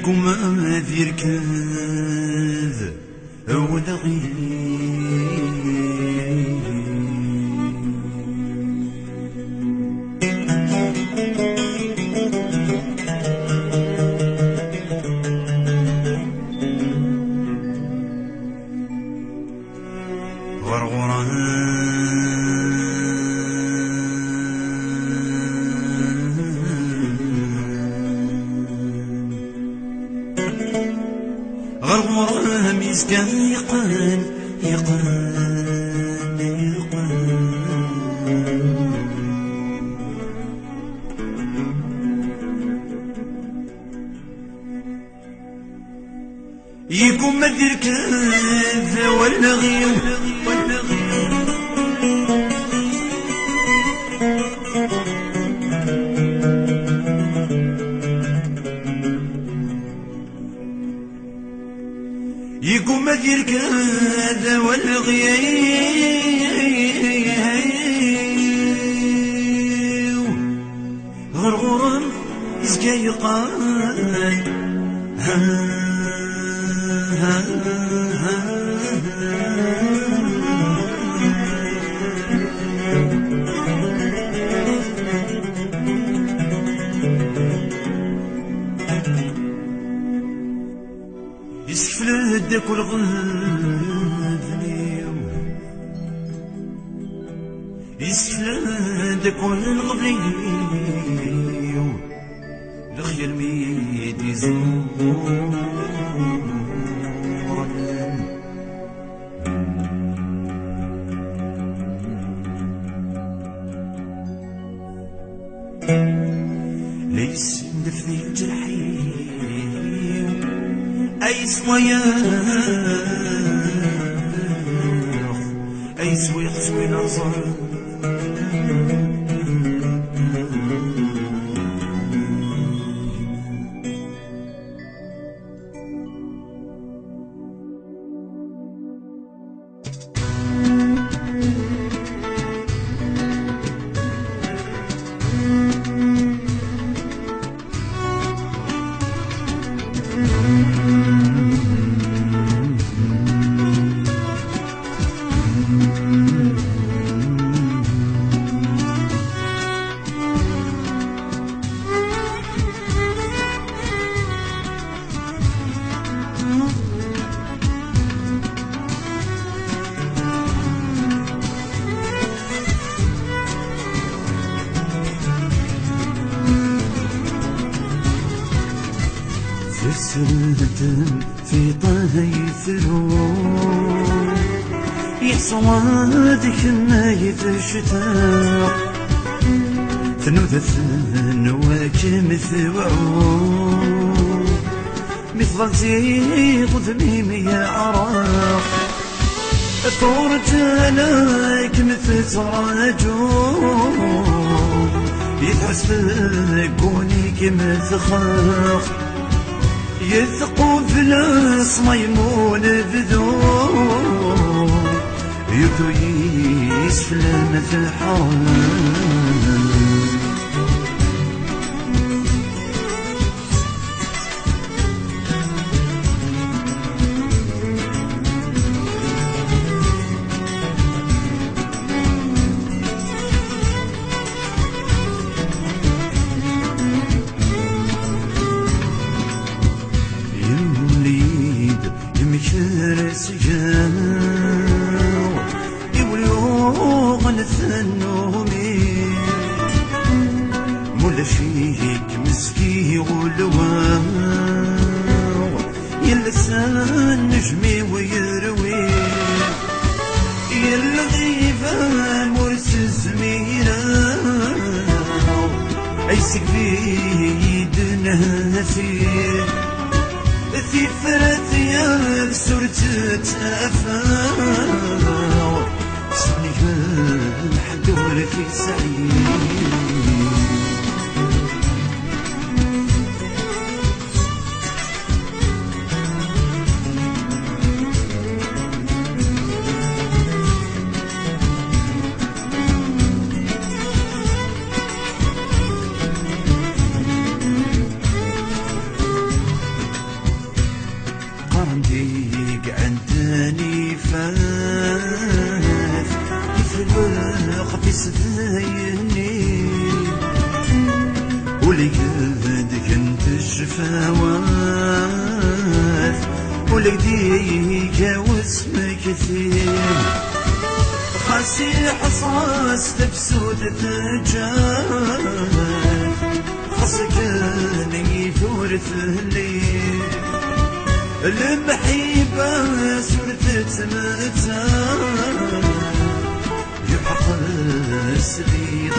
يقوم ذي ركض ولا غير غرغرة ميزكان يقان يقوم مديرك ولا غيو يقوم مديرك هذا والغيو غرغرم يزكى يقان يسفل داك الغذنيو يسفل داك الغذنيو الخيال ميد يزور ليس نفذي الجرحيم أي سويق سوي نظر سردتم في طهي ثروب يصوادك ما يتشتاق ثنوذ نواكم ثوعوب مثل زيغ ذميم يا عراق ثورت عليك مثل تراجوب يتحس فيكونيك مثخاق يثقوا فلس ميمون بذوب يدو يسفل مثل حرام فيك مسكي ولواو يلسان نجمي ويروي يلغيبة مرس زميرة عيسك بيدنا في فرات يا بسورة تافا سني الحدور في سعيد قرنديق عندني فاث يفلق في سفايني ولقد كنت الشفاوات ولقديك واسمك كثير خاسي حصاص تبسود تجاه خاصك اني ثورث لي المحيبة سورة متى يحق السبيل